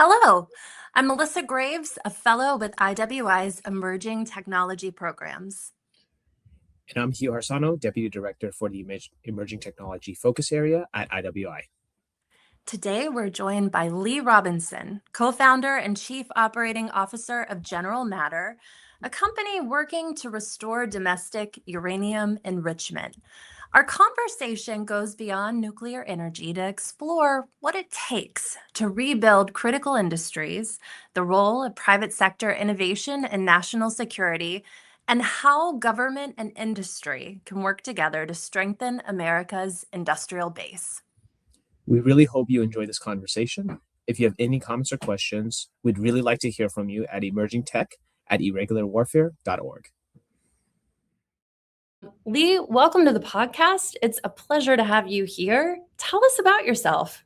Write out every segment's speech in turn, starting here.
Hello, I'm Melissa Graves, a fellow with IWI's Emerging Technology Programs. And I'm Hugh Arsano, Deputy Director for the Emerging Technology Focus Area at IWI. Today, we're joined by Lee Robinson, co-founder and Chief Operating Officer of General Matter, a company working to restore domestic uranium enrichment. Our conversation goes beyond nuclear energy to explore what it takes to rebuild critical industries, the role of private sector innovation and national security, and how government and industry can work together to strengthen America's industrial base. We really hope you enjoy this conversation. If you have any comments or questions, we'd really like to hear from you at emergingtech@irregularwarfare.org. Lee, welcome to the podcast. It's a pleasure to have you here. Tell us about yourself.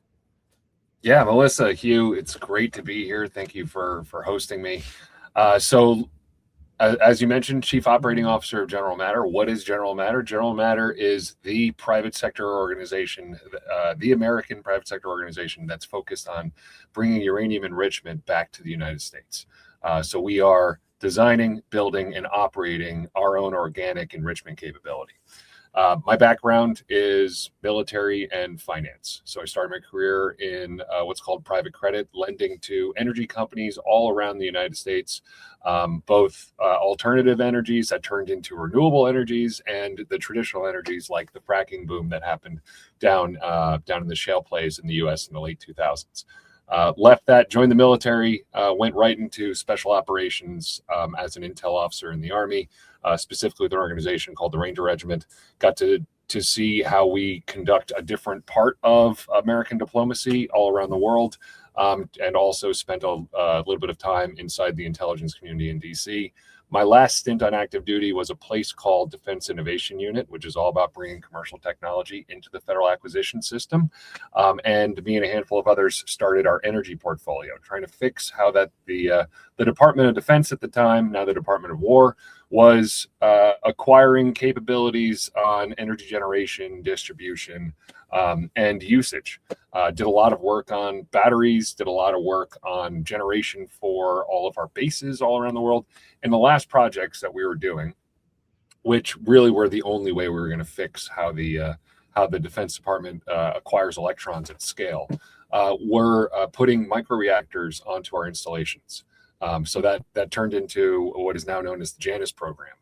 Yeah, Melissa, Hugh, it's great to be here. Thank you for hosting me. As you mentioned, Chief Operating Officer of General Matter. What is General Matter? General Matter is the private sector organization, the American private sector organization that's focused on bringing uranium enrichment back to the United States. So we are designing, building, and operating our own organic enrichment capability. My background is military and finance. So I started my career in what's called private credit, lending to energy companies all around the United States, both alternative energies that turned into renewable energies and the traditional energies like the fracking boom that happened down in the shale plays in the U.S. in the late 2000s. Left that, joined the military, went right into special operations as an intel officer in the Army, specifically with an organization called the Ranger Regiment. Got to see how we conduct a different part of American diplomacy all around the world, and also spent a little bit of time inside the intelligence community in D.C. My last stint on active duty was a place called Defense Innovation Unit, which is all about bringing commercial technology into the federal acquisition system. And me and a handful of others started our energy portfolio, trying to fix how that the Department of Defense at the time, now the Department of War, was acquiring capabilities on energy generation, distribution, and usage. Did a lot of work on batteries, did a lot of work on generation for all of our bases all around the world. And the last projects that we were doing, which really were the only way we were going to fix how the Defense Department acquires electrons at scale, were putting microreactors onto our installations. So that turned into what is now known as the Janus program.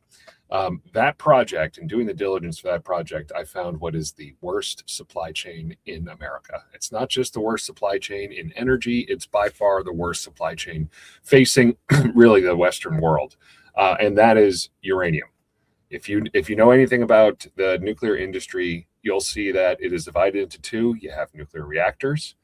That project and doing the diligence for that project, I found what is the worst supply chain in America. It's not just the worst supply chain in energy, it's by far the worst supply chain facing really the Western world. And that is uranium. If you know anything about the nuclear industry, you'll see that it is divided into two. You have nuclear reactors.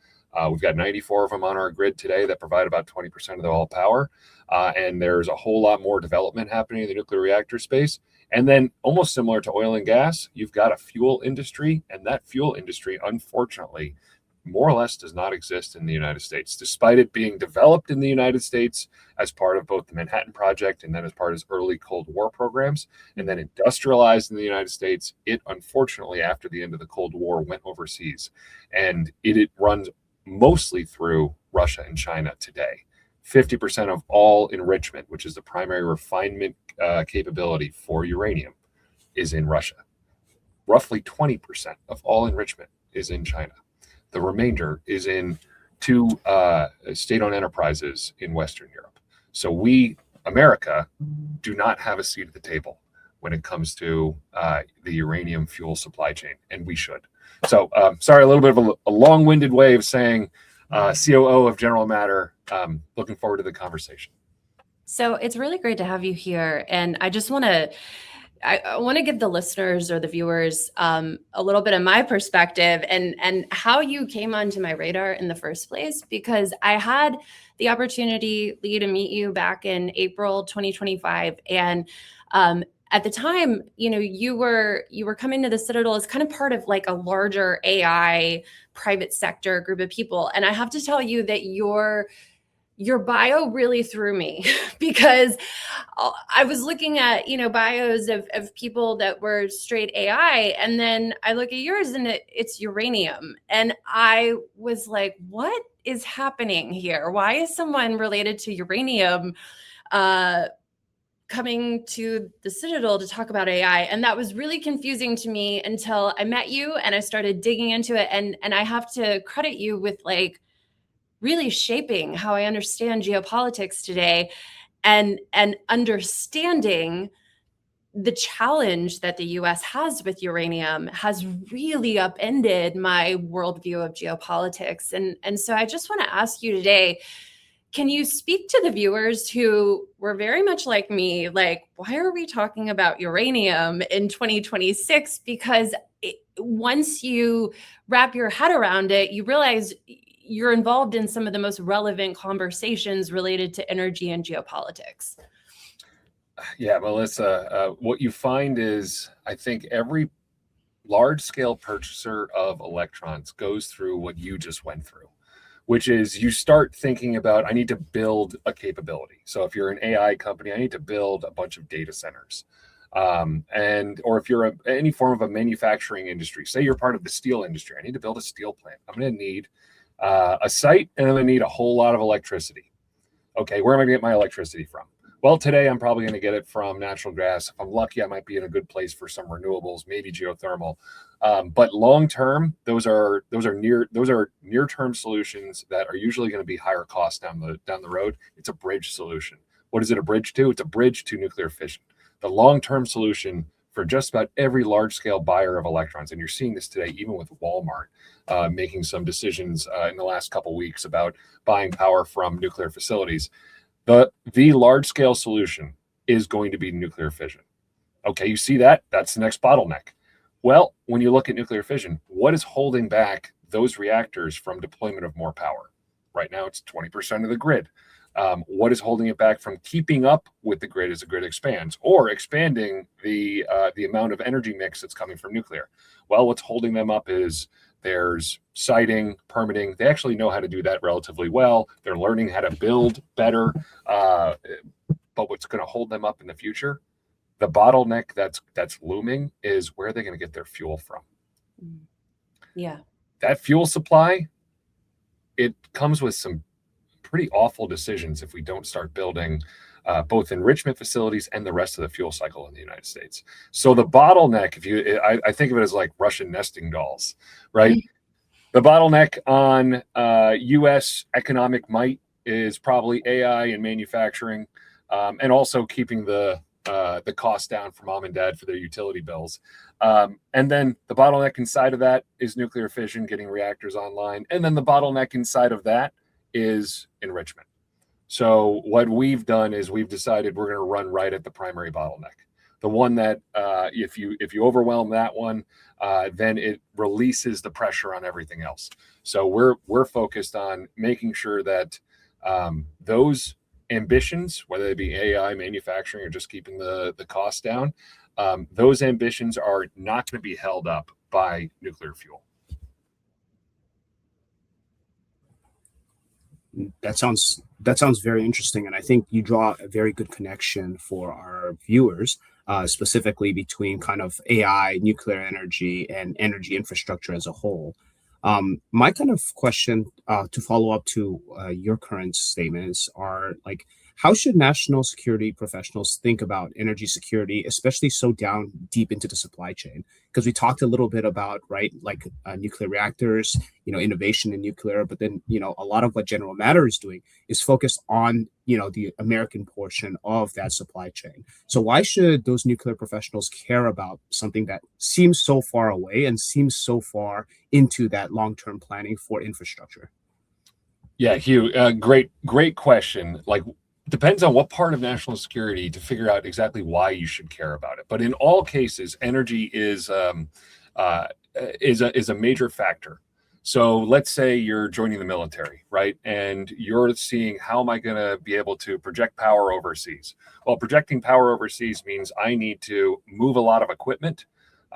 We've got 94 of them on our grid today that provide about 20% of the all power. And there's a whole lot more development happening in the nuclear reactor space. And then almost similar to oil and gas, you've got a fuel industry. And that fuel industry, unfortunately, more or less does not exist in the United States, despite it being developed in the United States as part of both the Manhattan Project and then as part of its early Cold War programs, and then industrialized in the United States. It, unfortunately, after the end of the Cold War, went overseas. And it runs mostly through Russia and China today. 50% of all enrichment, which is the primary refinement capability for uranium, is in Russia. Roughly 20% of all enrichment is in China. The remainder is in two state-owned enterprises in Western Europe. So we, America, do not have a seat at the table when it comes to the uranium fuel supply chain, and we should. So sorry, a little bit of a long-winded way of saying COO of General Matter. Looking forward to the conversation. So it's really great to have you here. And I just want to give the listeners or the viewers a little bit of my perspective and how you came onto my radar in the first place, because I had the opportunity, Lee, to meet you back in April 2025. And at the time, you were coming to the Citadel as kind of part of like a larger AI private sector group of people. And I have to tell you that your bio really threw me because I was looking at, bios of people that were straight AI. And then I look at yours and it's uranium. And I was like, what is happening here? Why is someone related to uranium coming to the Citadel to talk about AI? And that was really confusing to me until I met you and I started digging into it. And I have to credit you with like really shaping how I understand geopolitics today, and understanding the challenge that the US has with uranium has really upended my worldview of geopolitics. And so I just want to ask you today, can you speak to the viewers who were very much like me, like, why are we talking about uranium in 2026? Because once you wrap your head around it, you realize you're involved in some of the most relevant conversations related to energy and geopolitics. Yeah, Melissa, what you find is I think every large scale purchaser of electrons goes through what you just went through, which is you start thinking about, I need to build a capability. So if you're an AI company, I need to build a bunch of data centers. Or if you're any form of a manufacturing industry, say you're part of the steel industry, I need to build a steel plant. I'm going to need a site, and I'm going to need a whole lot of electricity. Okay, where am I going to get my electricity from? Well, today I'm probably going to get it from natural gas. If I'm lucky, I might be in a good place for some renewables, maybe geothermal. But long term, those are near term solutions that are usually going to be higher cost down the road. It's a bridge solution. What is it a bridge to? It's a bridge to nuclear fission. The long term solution for just about every large scale buyer of electrons, and you're seeing this today even with Walmart making some decisions in the last couple of weeks about buying power from nuclear facilities. The large scale solution is going to be nuclear fission. Okay, you see that? That's the next bottleneck. Well, when you look at nuclear fission, what is holding back those reactors from deployment of more power? Right now, it's 20% of the grid. What is holding it back from keeping up with the grid as the grid expands, or expanding the amount of energy mix that's coming from nuclear? Well, what's holding them up is there's siting, permitting. They actually know how to do that relatively well. They're learning how to build better. But what's going to hold them up in the future, the bottleneck that's looming, is where are they going to get their fuel from? Yeah. That fuel supply, it comes with some pretty awful decisions if we don't start building both enrichment facilities and the rest of the fuel cycle in the United States. So the bottleneck, I think of it as like Russian nesting dolls, right? The bottleneck on U.S. economic might is probably AI and manufacturing, and also keeping the cost down for mom and dad for their utility bills. And then the bottleneck inside of that is nuclear fission, getting reactors online. And then the bottleneck inside of that is enrichment. So what we've done is we've decided we're going to run right at the primary bottleneck. The one that if you overwhelm that one, then it releases the pressure on everything else. So we're focused on making sure that those ambitions, whether they be AI, manufacturing, or just keeping the cost down, those ambitions are not going to be held up by nuclear fuel. That sounds very interesting, and I think you draw a very good connection for our viewers, specifically between kind of AI, nuclear energy, and energy infrastructure as a whole. My kind of question to follow up to your current statements are like, how should national security professionals think about energy security, especially so down deep into the supply chain? Because we talked a little bit about, right, like nuclear reactors, innovation in nuclear, but then, a lot of what General Matter is doing is focused on, the American portion of that supply chain. So why should those nuclear professionals care about something that seems so far away and seems so far into that long-term planning for infrastructure? Yeah, Hugh, great question. Like, depends on what part of national security to figure out exactly why you should care about it. But in all cases, energy is a major factor. So let's say you're joining the military, right? And you're seeing, how am I going to be able to project power overseas? Well, projecting power overseas means I need to move a lot of equipment.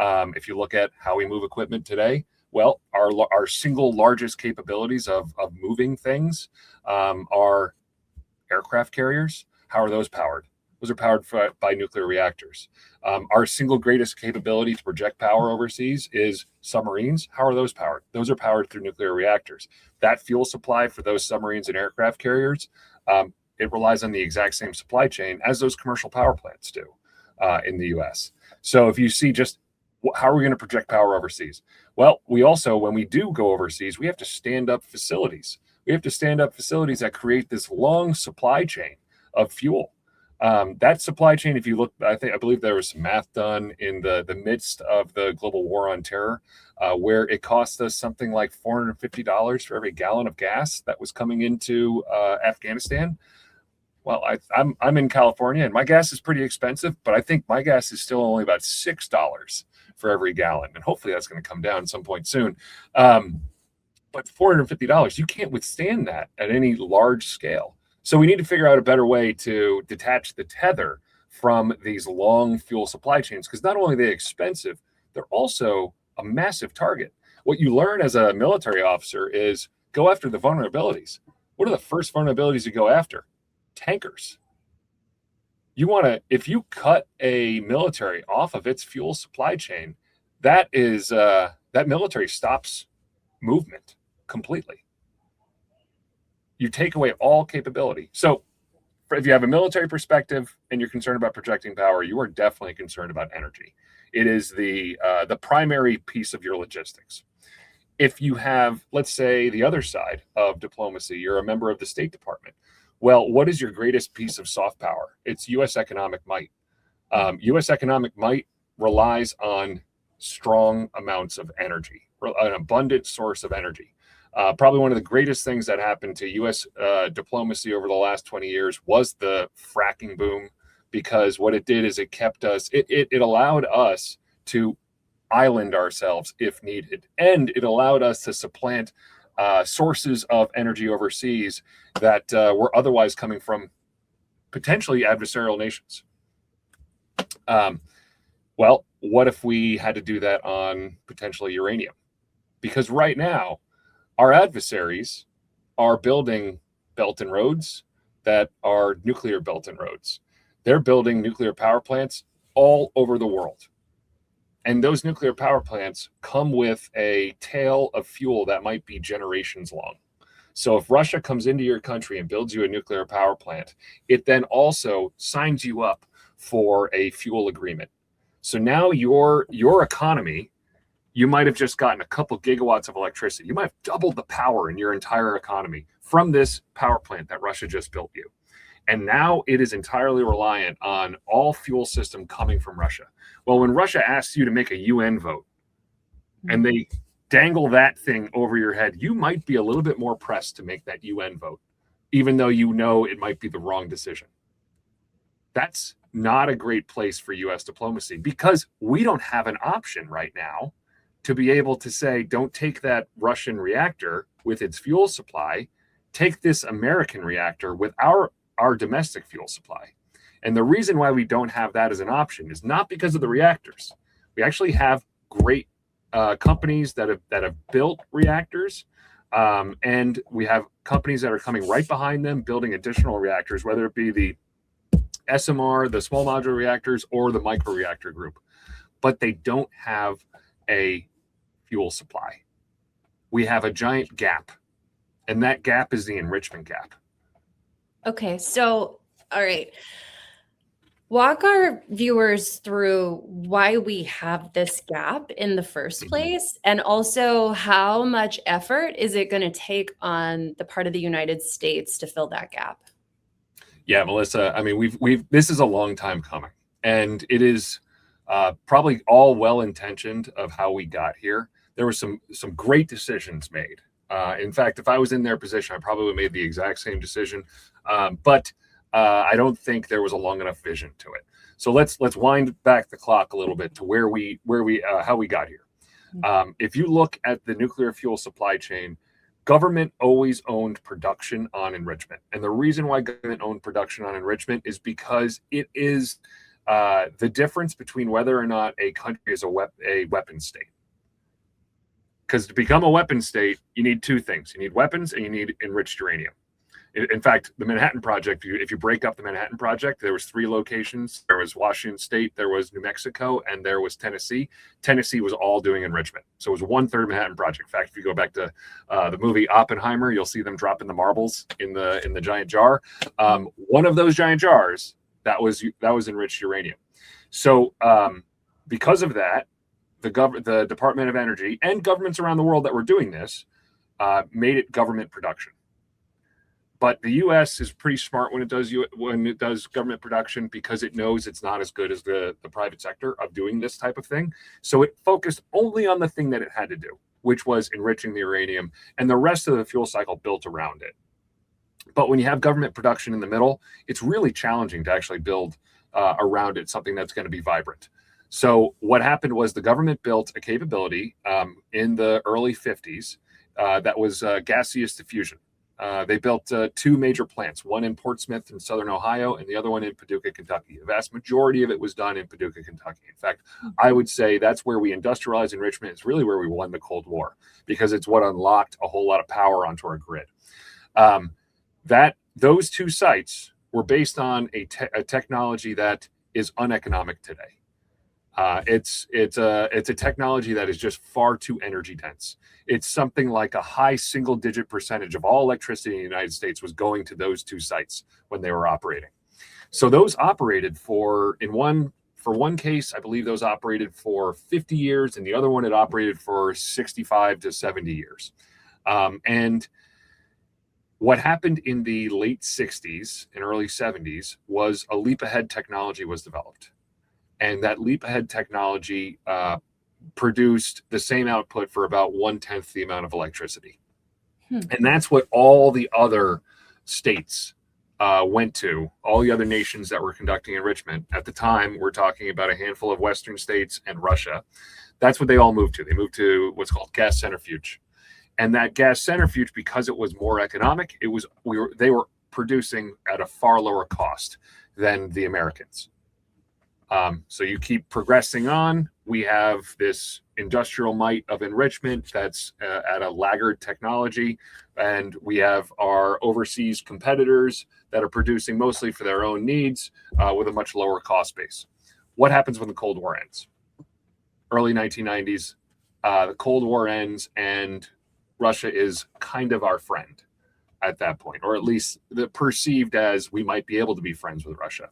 If you look at how we move equipment today, well, our single largest capabilities of moving things are aircraft carriers. How are those powered? Those are powered by nuclear reactors. Our single greatest capability to project power overseas is submarines. How are those powered? Those are powered through nuclear reactors. That fuel supply for those submarines and aircraft carriers, it relies on the exact same supply chain as those commercial power plants do in the US. So if you see just how are we going to project power overseas? Well, we also, when we do go overseas, we have to stand up facilities. We have to stand up facilities that create this long supply chain of fuel. That supply chain, if you look, I believe there was some math done in the midst of the global war on terror, where it cost us something like $450 for every gallon of gas that was coming into Afghanistan. Well, I'm in California and my gas is pretty expensive, but I think my gas is still only about $6 for every gallon, and hopefully that's going to come down at some point soon. But $450, you can't withstand that at any large scale. So we need to figure out a better way to detach the tether from these long fuel supply chains, because not only are they expensive, they're also a massive target. What you learn as a military officer is go after the vulnerabilities. What are the first vulnerabilities you go after? Tankers. You want to, if you cut a military off of its fuel supply chain, that is that military stops movement completely. You take away all capability. So if you have a military perspective and you're concerned about projecting power, you are definitely concerned about energy. It is the primary piece of your logistics. If you have, let's say, the other side of diplomacy, you're a member of the State Department. Well, what is your greatest piece of soft power? It's U.S. economic might. U.S. economic might relies on strong amounts of energy, an abundant source of energy. Probably one of the greatest things that happened to U.S. Diplomacy over the last 20 years was the fracking boom, because what it did is it kept us, it allowed us to island ourselves if needed, and it allowed us to supplant sources of energy overseas that were otherwise coming from potentially adversarial nations. Well, what if we had to do that on potentially uranium? Because right now, our adversaries are building Belt and Roads that are nuclear Belt and Roads. They're building nuclear power plants all over the world. And those nuclear power plants come with a tail of fuel that might be generations long. So if Russia comes into your country and builds you a nuclear power plant, it then also signs you up for a fuel agreement. So now your economy, you might have just gotten a couple gigawatts of electricity. You might have doubled the power in your entire economy from this power plant that Russia just built you. And now it is entirely reliant on all fuel system coming from Russia. Well, when Russia asks you to make a UN vote and they dangle that thing over your head, you might be a little bit more pressed to make that UN vote, even though you know it might be the wrong decision. That's not a great place for US diplomacy, because we don't have an option right now to be able to say, don't take that Russian reactor with its fuel supply, take this American reactor with our domestic fuel supply. And the reason why we don't have that as an option is not because of the reactors. We actually have great companies that have built reactors, and we have companies that are coming right behind them building additional reactors, whether it be the SMR, the small modular reactors, or the microreactor group. But they don't have a fuel supply. We have a giant gap, and that gap is the enrichment gap. Okay, so, all right. Walk our viewers through why we have this gap in the first place, and also how much effort is it going to take on the part of the United States to fill that gap? Yeah, Melissa, I mean, this is a long time coming, and it is probably all well-intentioned of how we got here. There were some great decisions made. In fact, if I was in their position, I probably would have made the exact same decision. But I don't think there was a long enough vision to it. So let's wind back the clock a little bit to how we got here. If you look at the nuclear fuel supply chain, government always owned production on enrichment. And the reason why government owned production on enrichment is because it is the difference between whether or not a country is a weapon state. Because to become a weapon state, you need two things. You need weapons and you need enriched uranium. In fact, the Manhattan Project, if you break up the Manhattan Project, there was 3 locations. There was Washington State, there was New Mexico, and there was Tennessee. Tennessee was all doing enrichment. So it was 1/3 Manhattan Project. In fact, if you go back to the movie Oppenheimer, you'll see them dropping the marbles in the giant jar. One of those giant jars, that was enriched uranium. So because of that, the Department of Energy and governments around the world that were doing this made it government production. But the U.S. is pretty smart when it does government production, because it knows it's not as good as the private sector of doing this type of thing. So it focused only on the thing that it had to do, which was enriching the uranium, and the rest of the fuel cycle built around it. But when you have government production in the middle, it's really challenging to actually build around it something that's going to be vibrant. So what happened was the government built a capability in the early 50s that was gaseous diffusion. They built 2 major plants, one in Portsmouth in southern Ohio and the other one in Paducah, Kentucky. The vast majority of it was done in Paducah, Kentucky. In fact, I would say that's where we industrialized enrichment. It's really where we won the Cold War, because it's what unlocked a whole lot of power onto our grid. Those 2 sites were based on a technology that is uneconomic today. It's a technology that is just far too energy dense. It's something like a high single-digit percentage of all electricity in the United States was going to those 2 sites when they were operating. So those operated for one case, I believe those operated for 50 years, and the other one had operated for 65 to 70 years. And what happened in the late 60s and early 70s was a leap ahead technology was developed. And that leap ahead technology produced the same output for about 1/10 the amount of electricity. And that's what all the other states went to, all the other nations that were conducting enrichment. At the time, we're talking about a handful of Western states and Russia. That's what they all moved to. They moved to what's called gas centrifuge. And that gas centrifuge, because it was more economic, they were producing at a far lower cost than the Americans. So you keep progressing on. We have this industrial might of enrichment that's at a laggard technology, and we have our overseas competitors that are producing mostly for their own needs with a much lower cost base. What happens when the Cold War ends? Early 1990s, the Cold War ends, and Russia is kind of our friend at that point, or at least perceived as we might be able to be friends with Russia.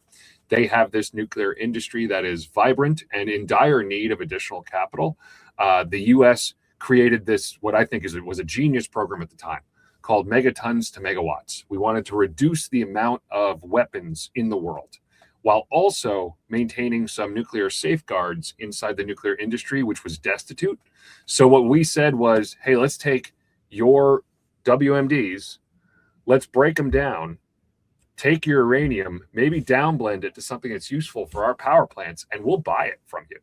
They have this nuclear industry that is vibrant and in dire need of additional capital. The U.S. created this, what I think was a genius program at the time, called megatons to megawatts. We wanted to reduce the amount of weapons in the world, while also maintaining some nuclear safeguards inside the nuclear industry, which was destitute. So what we said was, hey, let's take your WMDs, let's break them down, take your uranium, maybe downblend it to something that's useful for our power plants, and we'll buy it from you.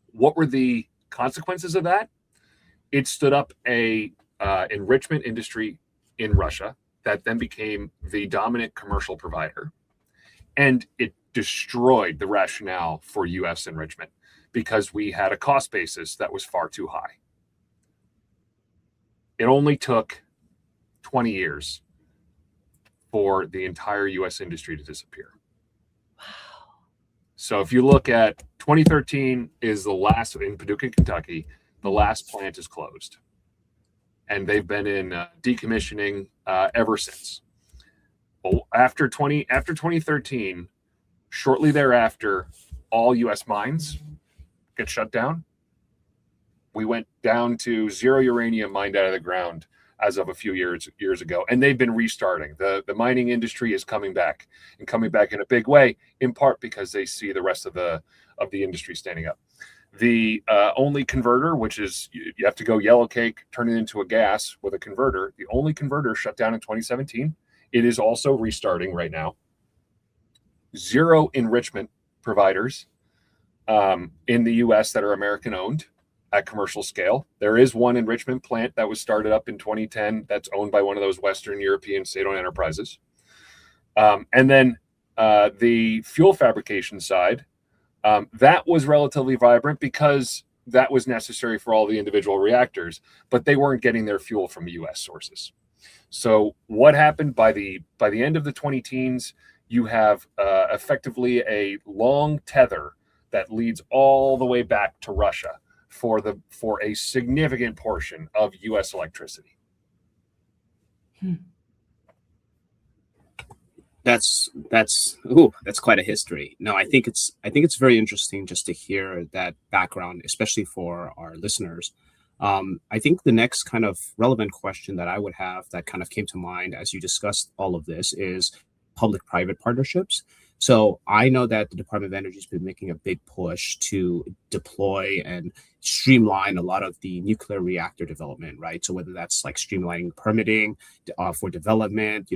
What were the consequences of that? It stood up a enrichment industry in Russia that then became the dominant commercial provider. And it destroyed the rationale for U.S. enrichment because we had a cost basis that was far too high. It only took 20 years for the entire U.S. industry to disappear. Wow. So if you look at 2013 is the last in Paducah, Kentucky, the last plant is closed. And they've been in decommissioning ever since. Well, after 2013, shortly thereafter, all U.S. mines get shut down. We went down to 0 uranium mined out of the ground as of a few years ago, and they've been restarting. The mining industry is coming back in a big way, in part because they see the rest of the industry standing up. The only converter, which is you have to go yellow cake, turn it into a gas with a converter. The only converter shut down in 2017. It is also restarting right now. 0 enrichment providers in the U.S. that are American owned at commercial scale. There is one enrichment plant that was started up in 2010 that's owned by one of those Western European state-owned enterprises. And then the fuel fabrication side, that was relatively vibrant because that was necessary for all the individual reactors, but they weren't getting their fuel from U.S. sources. So what happened by the end of the 20 teens, you have effectively a long tether that leads all the way back to Russia for a significant portion of U.S. electricity. That's quite a history. No, I think it's very interesting just to hear that background, especially for our listeners. I think the next kind of relevant question that I would have that kind of came to mind as you discussed all of this is public-private partnerships. So I know that the Department of Energy has been making a big push to deploy and streamline a lot of the nuclear reactor development, right? So whether that's like streamlining permitting for development,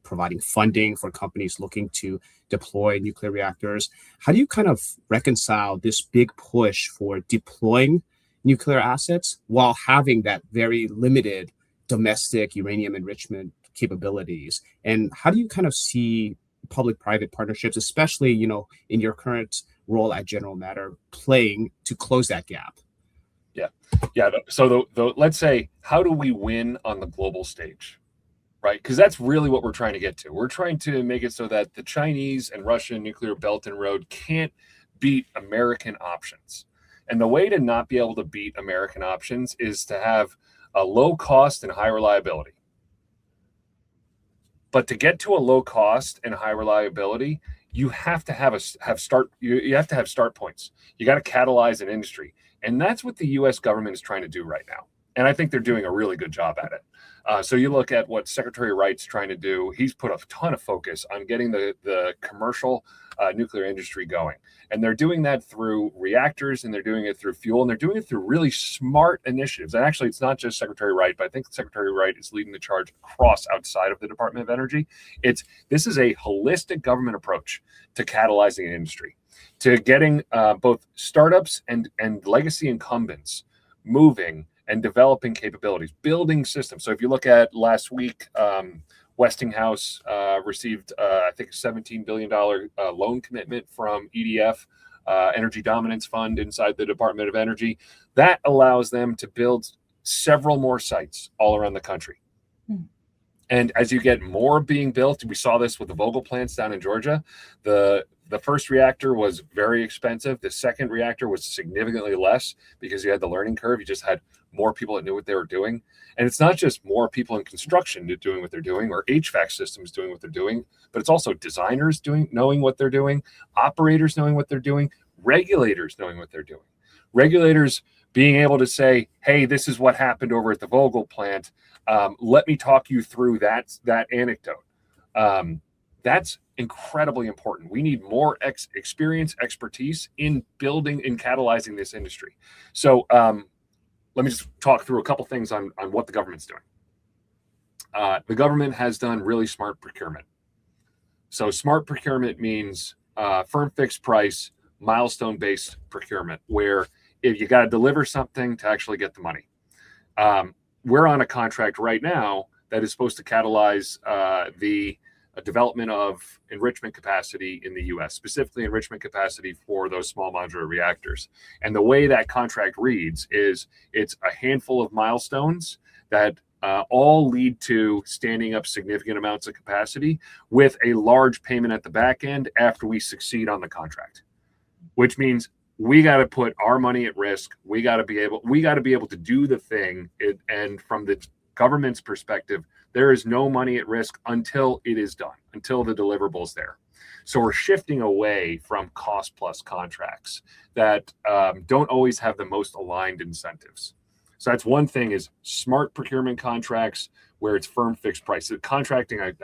providing funding for companies looking to deploy nuclear reactors. How do you kind of reconcile this big push for deploying nuclear assets while having that very limited domestic uranium enrichment capabilities? And how do you kind of see public-private partnerships, especially, in your current role at General Matter, playing to close that gap? Yeah. So let's say, how do we win on the global stage? Right? Because that's really what we're trying to get to. We're trying to make it so that the Chinese and Russian nuclear belt and road can't beat American options. And the way to not be able to beat American options is to have a low cost and high reliability. But to get to a low cost and high reliability, you have to have start points. You got to catalyze an industry. And that's what the US government is trying to do right now. And I think they're doing a really good job at it. So you look at what Secretary Wright's trying to do. He's put a ton of focus on getting the commercial nuclear industry going. And they're doing that through reactors, and they're doing it through fuel, and they're doing it through really smart initiatives. And actually, it's not just Secretary Wright, but I think Secretary Wright is leading the charge across outside of the Department of Energy. This is a holistic government approach to catalyzing an industry, to getting both startups and legacy incumbents moving and developing capabilities, building systems. So if you look at last week, Westinghouse received, I think, a $17 billion loan commitment from EDF, Energy Dominance Fund inside the Department of Energy. That allows them to build several more sites all around the country. And as you get more being built, we saw this with the Vogtle plants down in Georgia. The first reactor was very expensive. The second reactor was significantly less because you had the learning curve. You just had more people that knew what they were doing. And it's not just more people in construction doing what they're doing, or HVAC systems doing what they're doing, but it's also designers knowing what they're doing, operators knowing what they're doing, regulators knowing what they're doing. Regulators being able to say, hey, this is what happened over at the Vogtle plant. Let me talk you through that anecdote. That's incredibly important. We need more experience, expertise in building and catalyzing this industry. So let me just talk through a couple things on what the government's doing. The government has done really smart procurement. So smart procurement means firm fixed price, milestone-based procurement, where if you got to deliver something to actually get the money. We're on a contract right now that is supposed to catalyze the development of enrichment capacity in the U.S., specifically enrichment capacity for those small modular reactors. And the way that contract reads is it's a handful of milestones that all lead to standing up significant amounts of capacity with a large payment at the back end after we succeed on the contract, which means we got to put our money at risk. We got to be able to do the thing. And from the government's perspective, there is no money at risk until it is done, until the deliverables there. So we're shifting away from cost plus contracts that don't always have the most aligned incentives. So that's one thing, is smart procurement contracts where it's firm fixed price. Contracting, I'm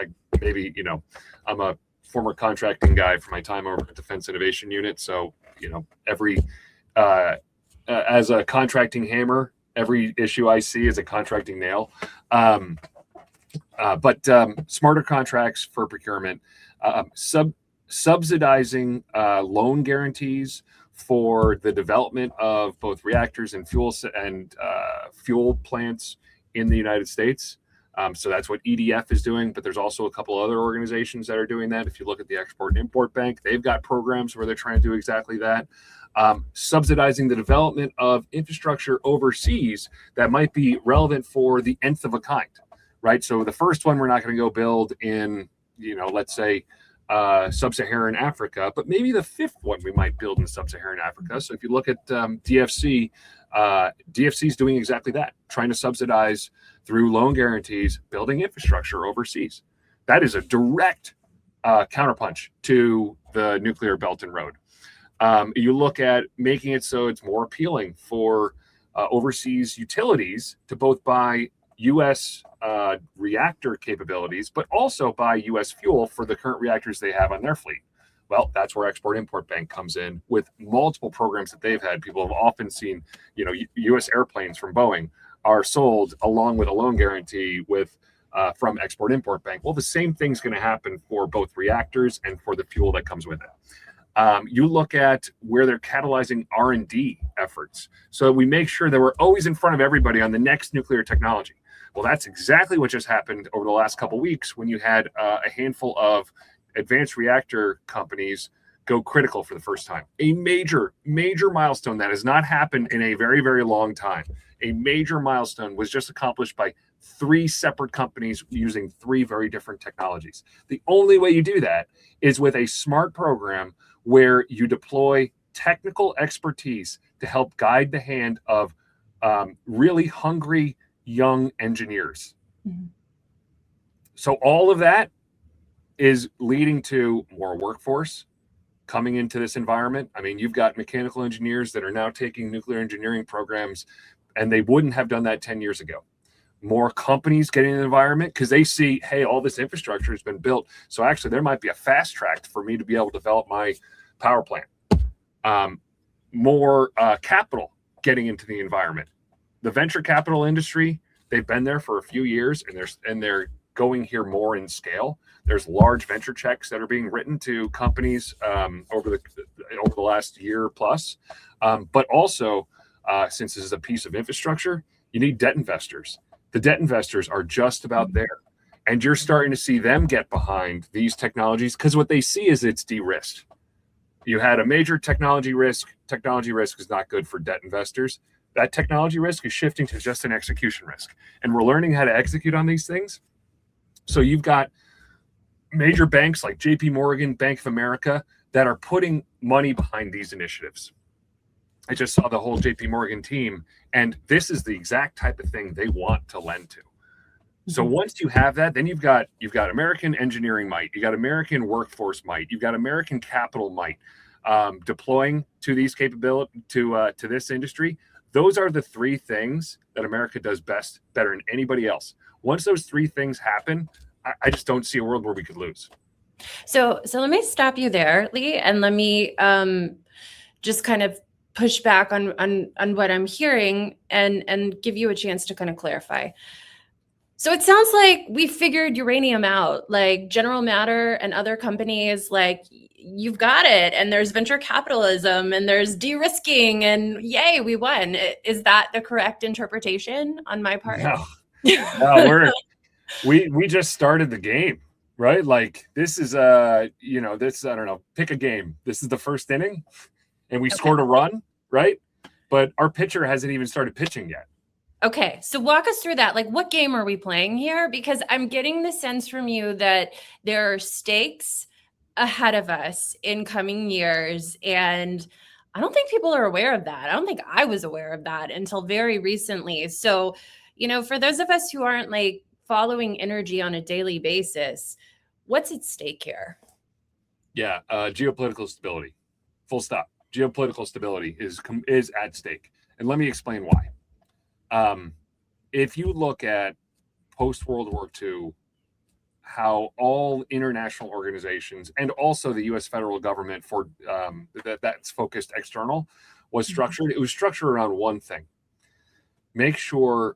a former contracting guy from my time over at Defense Innovation Unit. So, as a contracting hammer, every issue I see is a contracting nail. But smarter contracts for procurement, subsidizing loan guarantees for the development of both reactors and fuel plants in the United States. So that's what EDF is doing, but there's also a couple other organizations that are doing that. If you look at the Export and Import Bank, they've got programs where they're trying to do exactly that. Subsidizing the development of infrastructure overseas that might be relevant for the nth of a kind, right? So the first one we're not going to go build in, let's say sub-Saharan Africa, but maybe the fifth one we might build in sub-Saharan Africa. So if you look at DFC, DFC is doing exactly that, trying to subsidize through loan guarantees, building infrastructure overseas. That is a direct counterpunch to the nuclear Belt and Road. You look at making it so it's more appealing for overseas utilities to both buy U.S. Reactor capabilities, but also buy U.S. fuel for the current reactors they have on their fleet. Well, that's where Export-Import Bank comes in with multiple programs that they've had. People have often seen, U.S. airplanes from Boeing are sold along with a loan guarantee with from Export-Import Bank. Well, the same thing's going to happen for both reactors and for the fuel that comes with it. You look at where they're catalyzing R&D efforts. So we make sure that we're always in front of everybody on the next nuclear technology. Well, that's exactly what just happened over the last couple of weeks when you had a handful of advanced reactor companies go critical for the first time. A major, major milestone that has not happened in a very, very long time. A major milestone was just accomplished by 3 separate companies using 3 very different technologies. The only way you do that is with a smart program where you deploy technical expertise to help guide the hand of really hungry young engineers. Mm-hmm. So all of that is leading to more workforce coming into this environment. I mean, you've got mechanical engineers that are now taking nuclear engineering programs, and they wouldn't have done that 10 years ago. More companies getting in the environment because they see, hey, all this infrastructure has been built. So actually, there might be a fast track for me to be able to develop my power plant. More capital getting into the environment. The venture capital industry, they've been there for a few years, and they're going here more in scale. There's large venture checks that are being written to companies over the last year plus. But also, since this is a piece of infrastructure, you need debt investors. The debt investors are just about there. And you're starting to see them get behind these technologies because what they see is it's de-risked. You had a major technology risk. Technology risk is not good for debt investors. That technology risk is shifting to just an execution risk. And we're learning how to execute on these things. So you've got major banks like JP Morgan, Bank of America, that are putting money behind these initiatives. I just saw the whole JP Morgan team, and this is the exact type of thing they want to lend to. So once you have that, then you've got American engineering might, you got American workforce might, you've got American capital might deploying to these capabilities to this industry. Those are the 3 things that America does best, better than anybody else. Once those 3 things happen, I just don't see a world where we could lose. So let me stop you there, Lee, and let me just kind of push back on what I'm hearing and give you a chance to kind of clarify. So it sounds like we figured uranium out, like General Matter and other companies, like you've got it. And there's venture capitalism and there's de-risking and yay, we won. Is that the correct interpretation on my part? No, we just started the game, right? Like this is I don't know, pick a game. This is the first inning and we scored a run, right? But our pitcher hasn't even started pitching yet. Okay, so walk us through that. Like, what game are we playing here? Because I'm getting the sense from you that there are stakes ahead of us in coming years. And I don't think people are aware of that. I don't think I was aware of that until very recently. So, for those of us who aren't like following energy on a daily basis, what's at stake here? Yeah, geopolitical stability. Full stop. Geopolitical stability is at stake. And let me explain why. If you look at post-World War II, how all international organizations and also the U.S. federal government for that's focused external was structured, it was structured around one thing. Make sure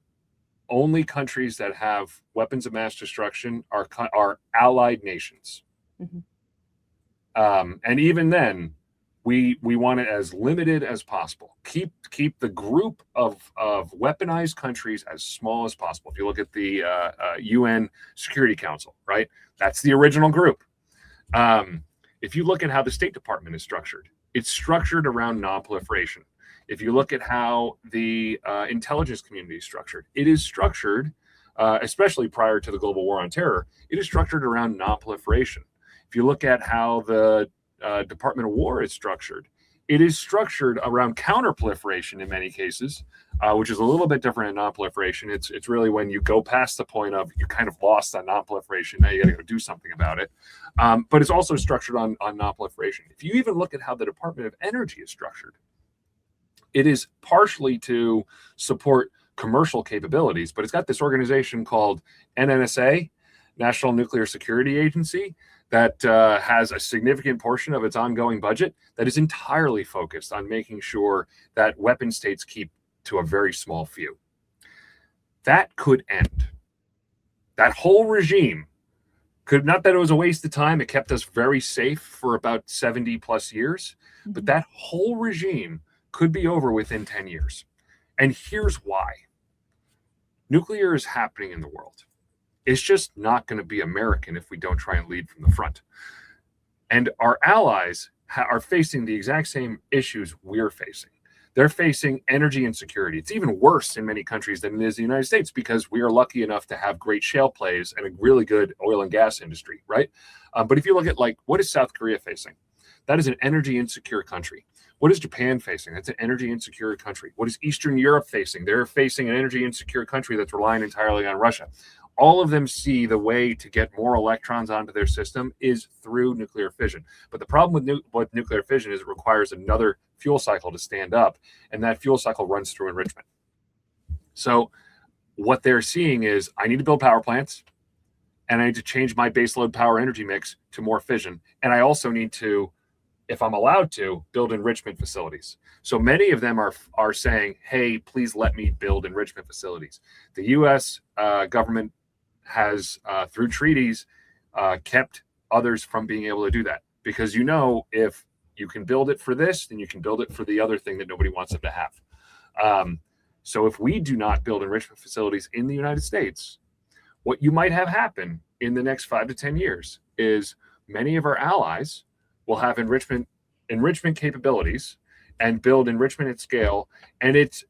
only countries that have weapons of mass destruction are allied nations. Mm-hmm. And even then, we want it as limited as possible. Keep the group of weaponized countries as small as possible. If you look at the UN Security Council, right? That's the original group. If you look at how the State Department is structured, it's structured around nonproliferation. If you look at how the intelligence community is structured, it is structured especially prior to the global war on terror, it is structured around non-proliferation. If you look at how the Department of War is structured, it is structured around counter-proliferation in many cases, which is a little bit different in non-proliferation. It's really when you go past the point of you're kind of lost on non-proliferation, now you got to go do something about it. But it's also structured on non-proliferation. If you even look at how the Department of Energy is structured, it is partially to support commercial capabilities, but it's got this organization called NNSA, National Nuclear Security Agency, that has a significant portion of its ongoing budget that is entirely focused on making sure that weapon states keep to a very small few. That could end. That whole regime could, not that it was a waste of time, it kept us very safe for about 70 plus years, but that whole regime could be over within 10 years. And here's why. Nuclear is happening in the world. It's just not going to be American if we don't try and lead from the front. And our allies are facing the exact same issues we're facing. They're facing energy insecurity. It's even worse in many countries than it is in the United States because we are lucky enough to have great shale plays and a really good oil and gas industry, right? But if you look at, like, what is South Korea facing? That is an energy insecure country. What is Japan facing? That's an energy insecure country. What is Eastern Europe facing? They're facing an energy insecure country that's relying entirely on Russia. All of them see the way to get more electrons onto their system is through nuclear fission. But the problem with nuclear fission is it requires another fuel cycle to stand up, and that fuel cycle runs through enrichment. So what they're seeing is, I need to build power plants, and I need to change my baseload power energy mix to more fission. And I also need to, if I'm allowed to, build enrichment facilities. So many of them are saying, hey, please let me build enrichment facilities. The U.S. Government has, through treaties, kept others from being able to do that. Because, you know, if you can build it for this, then you can build it for the other thing that nobody wants them to have. So if we do not build enrichment facilities in the United States, what you might have happen in the next 5 to 10 years is many of our allies will have enrichment capabilities and build enrichment at scale. And it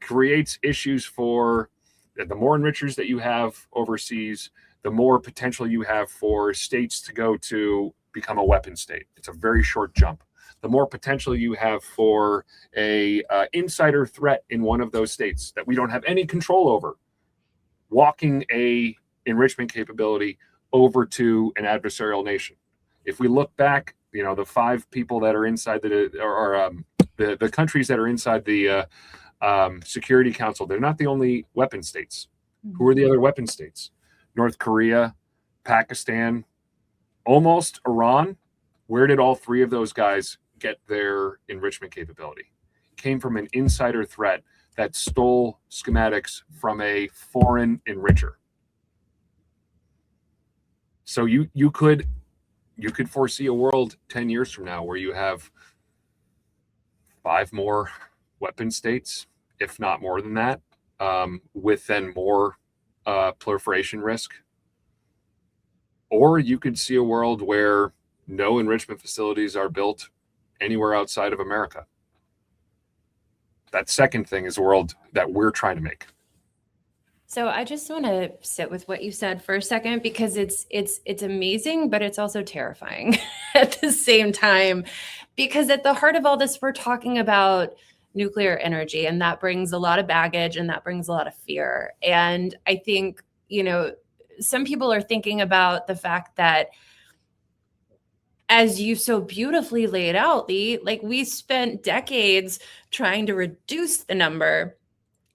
creates issues for the more enrichers that you have overseas, the more potential you have for states to go to become a weapon state. It's a very short jump. The more potential you have for a insider threat in one of those states that we don't have any control over, walking a enrichment capability over to an adversarial nation. If we look back, you know, the 5 people that are inside the countries that are inside the Security Council, they're not the only weapon states. Who are the other weapon states? North Korea, Pakistan, almost Iran. Where did all 3 of those guys get their enrichment capability? Came from an insider threat that stole schematics from a foreign enricher. So you could foresee a world 10 years from now where you have 5 more weapon states, if not more than that, with then more proliferation risk. Or you could see a world where no enrichment facilities are built anywhere outside of America. That second thing is a world that we're trying to make. So I just want to sit with what you said for a second, because it's amazing, but it's also terrifying at the same time, because at the heart of all this, we're talking about nuclear energy, and that brings a lot of baggage and that brings a lot of fear. And I think, you know, some people are thinking about the fact that, as you so beautifully laid out, Lee, like, we spent decades trying to reduce the number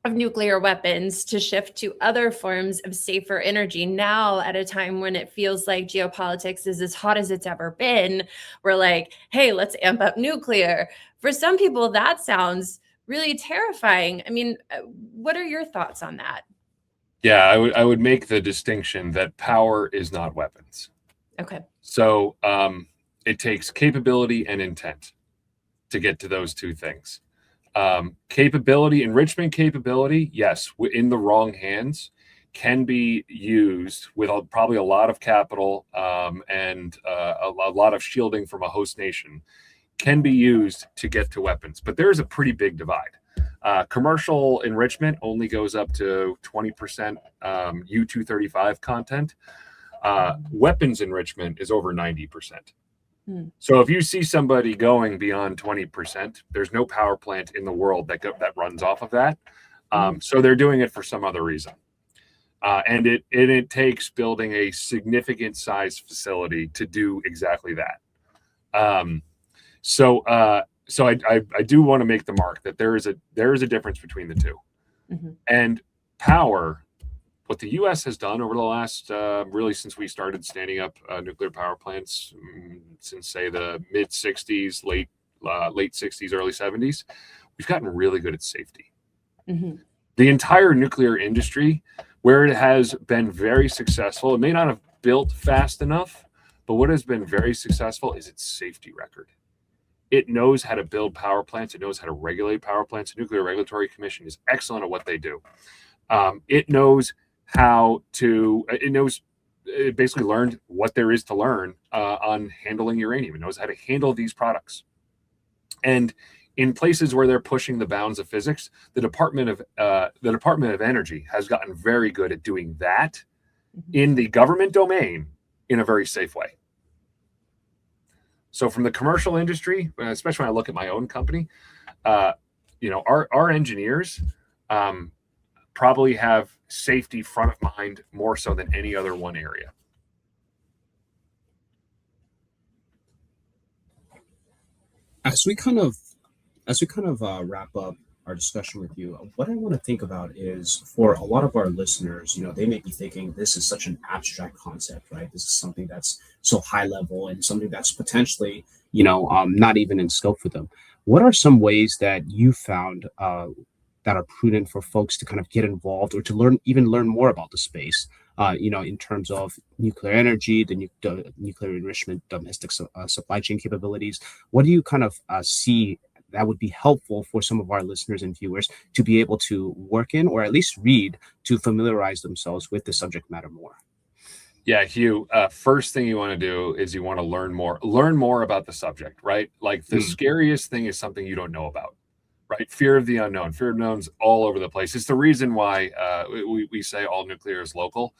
of nuclear weapons to shift to other forms of safer energy. Now, at a time when it feels like geopolitics is as hot as it's ever been, we're like, hey, let's amp up nuclear. For some people, that sounds really terrifying. I mean, what are your thoughts on that? Yeah, I would make the distinction that power is not weapons. Okay. So it takes capability and intent to get to those 2 things. Capability, enrichment capability, yes, in the wrong hands, can be used with probably a lot of capital and a lot of shielding from a host nation, can be used to get to weapons. But there's a pretty big divide. Commercial enrichment only goes up to 20% U-235 content. Weapons enrichment is over 90%. So if you see somebody going beyond 20%, there's no power plant in the world that runs off of that. So they're doing it for some other reason. And it takes building a significant size facility to do exactly that. So I do want to make the mark that there is a difference between the two. And power, what the U.S. has done over the last, really since we started standing up nuclear power plants, since say the mid 60s, late 60s, early 70s, we've gotten really good at safety. The entire nuclear industry, where it has been very successful, it may not have built fast enough, but what has been very successful is its safety record. It knows how to build power plants. It knows how to regulate power plants. The Nuclear Regulatory Commission is excellent at what they do. It knows it basically learned what there is to learn on handling uranium. It knows how to handle these products. And in places where they're pushing the bounds of physics, the Department of Energy has gotten very good at doing that in the government domain in a very safe way. So from the commercial industry, especially when I look at my own company, our engineers probably have safety front of mind more so than any other one area. As we kind of wrap up our discussion with you, what I want to think about is for a lot of our listeners, they may be thinking this is such an abstract concept, right? This is something that's so high level and something that's potentially, not even in scope for them. What are some ways that you found that are prudent for folks to kind of get involved or to learn more about the space, in terms of nuclear energy, the nuclear enrichment, domestic supply chain capabilities? What do you kind of see that would be helpful for some of our listeners and viewers to be able to work in, or at least read, to familiarize themselves with the subject matter more? Yeah, Hugh, first thing you want to do is you want to learn more about the subject, right? Like the scariest thing is something you don't know about, right? Fear of the unknown. Fear of the unknown's all over the place. It's the reason why we say all nuclear is local.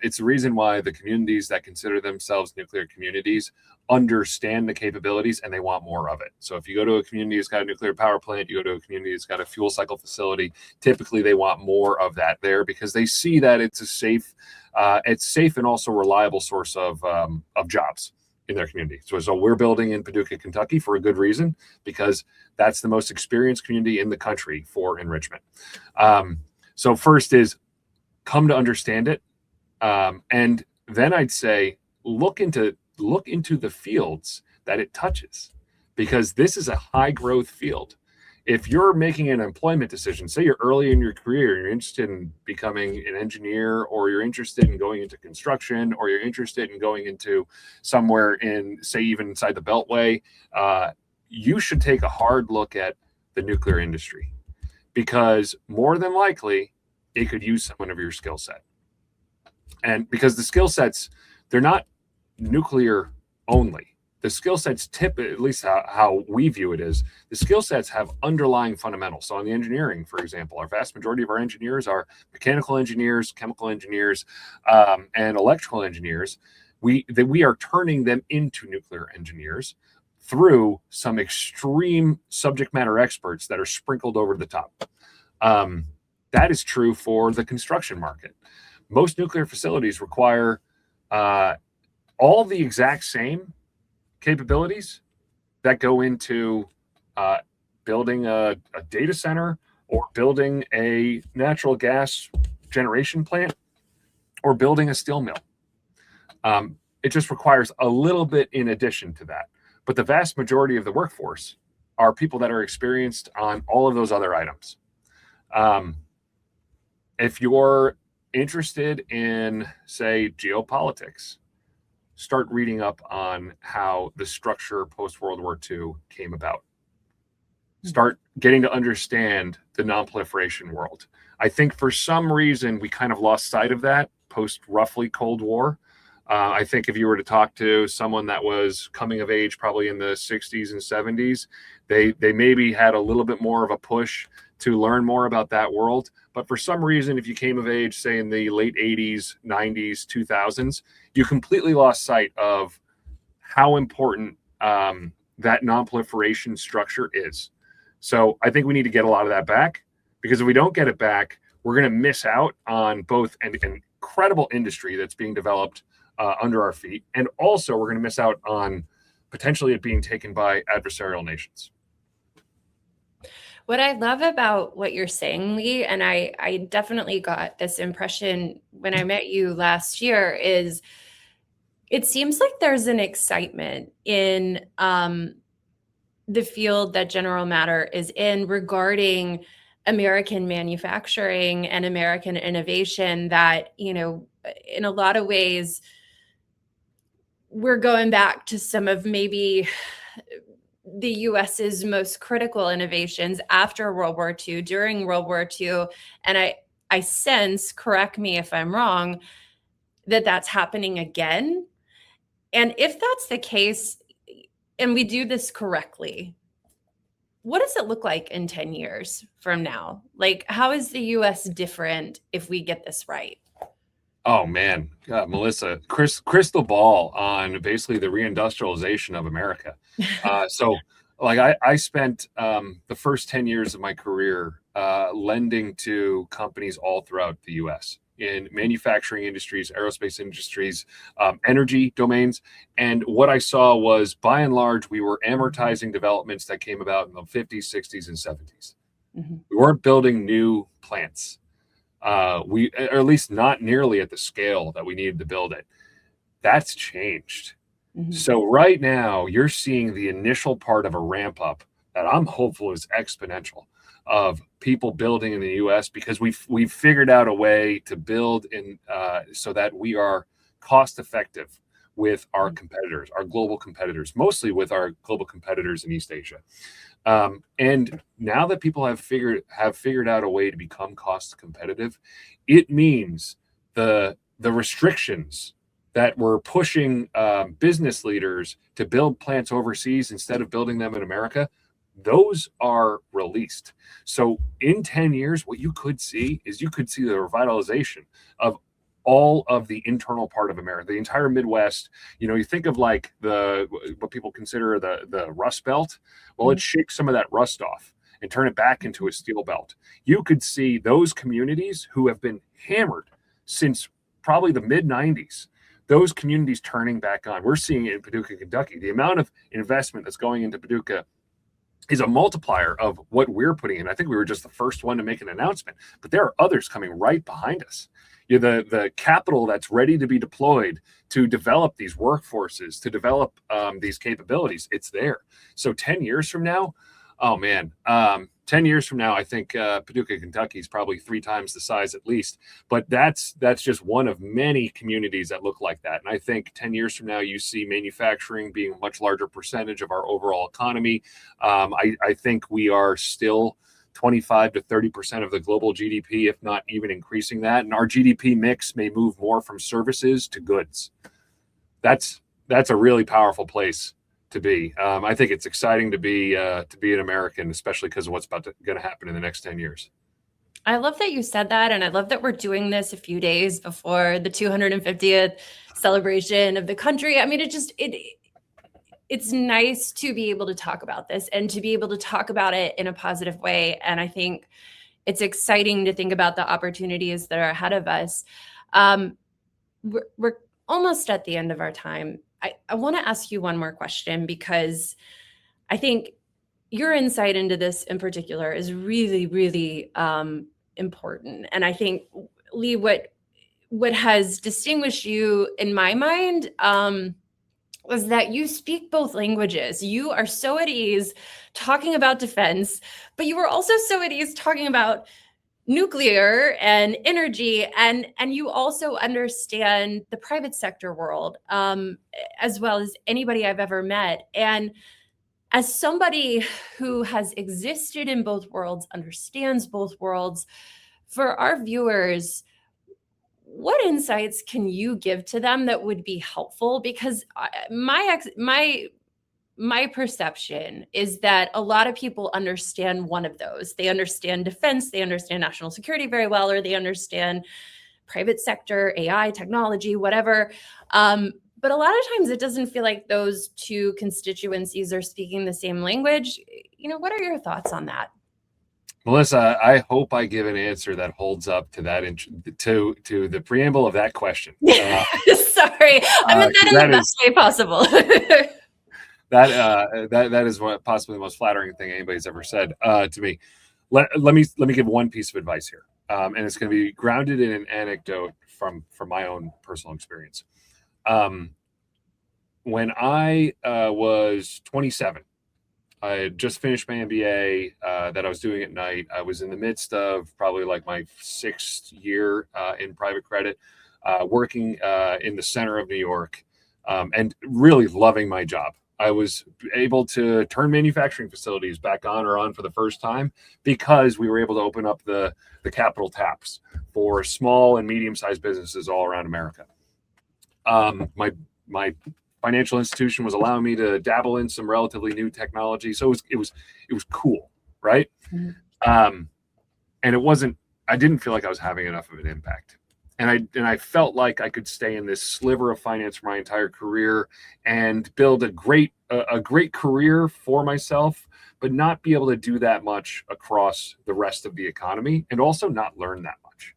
It's the reason why the communities that consider themselves nuclear communities understand the capabilities and they want more of it. So if you go to a community that's got a nuclear power plant, you go to a community that's got a fuel cycle facility, typically they want more of that there because they see that it's a safe and also reliable source of jobs in their community. So we're building in Paducah, Kentucky for a good reason, because that's the most experienced community in the country for enrichment. So first is come to understand it. And then I'd say look into the fields that it touches, because this is a high growth field. If you're making an employment decision, say you're early in your career, you're interested in becoming an engineer, or you're interested in going into construction, or you're interested in going into somewhere in, say, even inside the Beltway, you should take a hard look at the nuclear industry, because more than likely it could use someone of your skill set. And because the skill sets, they're not nuclear only. The skill sets at least how we view it is, the skill sets have underlying fundamentals. So on the engineering, for example, our vast majority of our engineers are mechanical engineers, chemical engineers, and electrical engineers. We are turning them into nuclear engineers through some extreme subject matter experts that are sprinkled over the top. That is true for the construction market. Most nuclear facilities require all the exact same capabilities that go into building a data center, or building a natural gas generation plant, or building a steel mill. It just requires a little bit in addition to that. But the vast majority of the workforce are people that are experienced on all of those other items. If you're interested in, say, geopolitics, start reading up on how the structure post-World War II came about. Start getting to understand the non-proliferation world. I think for some reason we kind of lost sight of that post-roughly Cold War. I think if you were to talk to someone that was coming of age probably in the 60s and 70s, they maybe had a little bit more of a push to learn more about that world. But for some reason, if you came of age, say in the late 80s, 90s, 2000s, you completely lost sight of how important that nonproliferation structure is. So I think we need to get a lot of that back, because if we don't get it back, we're going to miss out on both an incredible industry that's being developed under our feet, and also we're going to miss out on potentially it being taken by adversarial nations. What I love about what you're saying, Lee, and I definitely got this impression when I met you last year, is it seems like there's an excitement in the field that General Matter is in regarding American manufacturing and American innovation that, in a lot of ways, we're going back to some of maybe the US's most critical innovations after World War II, during World War II. And I sense, correct me if I'm wrong, that that's happening again. And if that's the case, and we do this correctly, what does it look like in 10 years from now? Like, how is the US different if we get this right? Oh man, Melissa, crystal ball on basically the reindustrialization of America. So like I spent the first 10 years of my career lending to companies all throughout the US in manufacturing industries, aerospace industries, energy domains. And what I saw was, by and large, we were amortizing developments that came about in the 50s, 60s, and 70s. Mm-hmm. We weren't building new plants. Or at least not nearly at the scale that we needed to build it. That's changed. Mm-hmm. So right now you're seeing the initial part of a ramp up that I'm hopeful is exponential, of people building in the US, because we've figured out a way to build in so that we are cost effective with our competitors, our global competitors, mostly with our global competitors in East Asia. And now that people have figured out a way to become cost competitive, it means the restrictions that were pushing business leaders to build plants overseas instead of building them in America, those are released. So in 10 years, what you could see is the revitalization of all of the internal part of America, the entire Midwest. You think of like what people consider the Rust Belt. Well, it shakes some of that rust off and turn it back into a steel belt. You could see those communities who have been hammered since probably the mid 90s, those communities turning back on. We're seeing it in Paducah, Kentucky. The amount of investment that's going into Paducah is a multiplier of what we're putting in. I think we were just the first one to make an announcement, but there are others coming right behind us. The capital that's ready to be deployed to develop these workforces, to develop these capabilities, it's there. So 10 years from now, oh man, 10 years from now, I think Paducah, Kentucky is probably 3 times the size at least. But that's just one of many communities that look like that. And I think 10 years from now, you see manufacturing being a much larger percentage of our overall economy. I think we are still 25 to 30% of the global GDP, if not even increasing that. And our GDP mix may move more from services to goods. That's a really powerful place to be. I think it's exciting to be an American, especially because of what's going to happen in the next 10 years. I love that you said that. And I love that we're doing this a few days before the 250th celebration of the country. I mean, it's nice to be able to talk about this and to be able to talk about it in a positive way. And I think it's exciting to think about the opportunities that are ahead of us. We're almost at the end of our time. I want to ask you one more question, because I think your insight into this in particular is really, really important. And I think, Lee, what has distinguished you in my mind was that you speak both languages. You are so at ease talking about defense, but you were also so at ease talking about nuclear and energy, and you also understand the private sector world as well as anybody I've ever met. And as somebody who has existed in both worlds, understands both worlds, for our viewers, what insights can you give to them that would be helpful? Because my my perception is that a lot of people understand one of those. They understand defense, they understand national security very well, or they understand private sector, AI, technology, whatever. But a lot of times it doesn't feel like those two constituencies are speaking the same language. What are your thoughts on that? Melissa, I hope I give an answer that holds up to that to the preamble of that question. Sorry, I meant that in the best way possible. that is possibly the most flattering thing anybody's ever said to me. Let me give one piece of advice here, and it's going to be grounded in an anecdote from my own personal experience. When I was 27, I had just finished my MBA that I was doing at night. I was in the midst of probably like my 6th year in private credit, working in the center of New York, and really loving my job. I was able to turn manufacturing facilities back on for the first time because we were able to open up the capital taps for small and medium-sized businesses all around America. My financial institution was allowing me to dabble in some relatively new technology, so it was cool, right? Mm-hmm. And it wasn't. I didn't feel like I was having enough of an impact, and I felt like I could stay in this sliver of finance for my entire career and build a great career for myself, but not be able to do that much across the rest of the economy, and also not learn that much.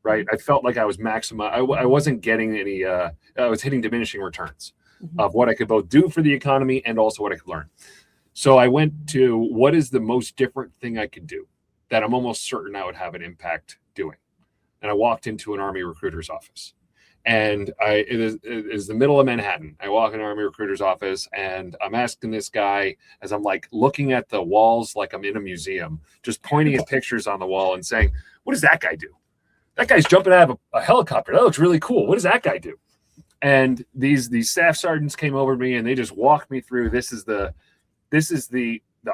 Right? I felt like I was I wasn't getting any. I was hitting diminishing returns of what I could both do for the economy and also what I could learn. So I went to what is the most different thing I could do that I'm almost certain I would have an impact doing. And I walked into an Army recruiter's office. And it is the middle of Manhattan. I walk in an Army recruiter's office and I'm asking this guy, as I'm like looking at the walls like I'm in a museum, just pointing at pictures on the wall and saying, what does that guy do? That guy's jumping out of a helicopter. That looks really cool. What does that guy do? And these staff sergeants came over to me and they just walked me through. This is the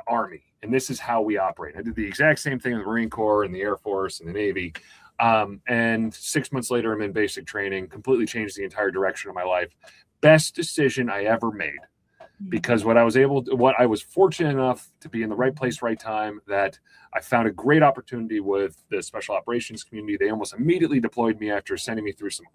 Army, and this is how we operate. I did the exact same thing in the Marine Corps and the Air Force and the Navy. And 6 months later, I'm in basic training. Completely changed the entire direction of my life. Best decision I ever made, because what I was fortunate enough to be in the right place, right time, that I found a great opportunity with the special operations community. They almost immediately deployed me after sending me through some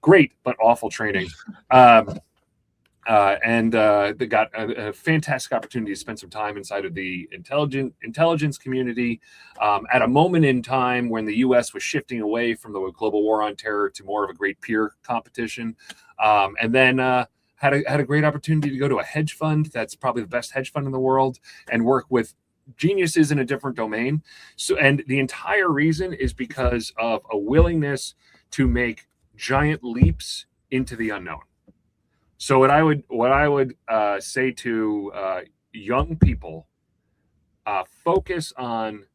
great but awful training. And they got a fantastic opportunity to spend some time inside of the intelligence community at a moment in time when the U.S. was shifting away from the global war on terror to more of a great peer competition. And then had a great opportunity to go to a hedge fund that's probably the best hedge fund in the world and work with geniuses in a different domain. So, and the entire reason is because of a willingness to make giant leaps into the unknown. So what I would say to young people, focus on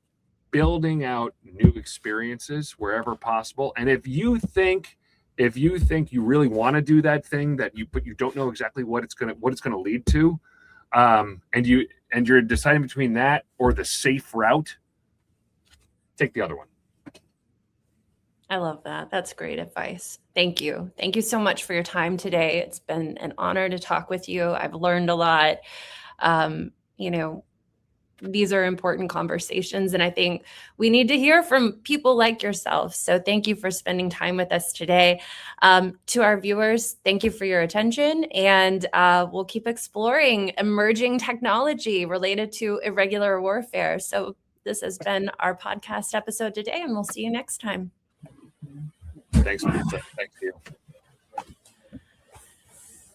building out new experiences wherever possible. And if you think you really want to do that thing but you don't know exactly what it's gonna lead to, and you're deciding between that or the safe route, take the other one. I love that. That's great advice. Thank you. Thank you so much for your time today. It's been an honor to talk with you. I've learned a lot. These are important conversations, and I think we need to hear from people like yourself. So thank you for spending time with us today. To our viewers, thank you for your attention, and we'll keep exploring emerging technology related to irregular warfare. So this has been our podcast episode today, and we'll see you next time. Thanks, Melissa. Thank you.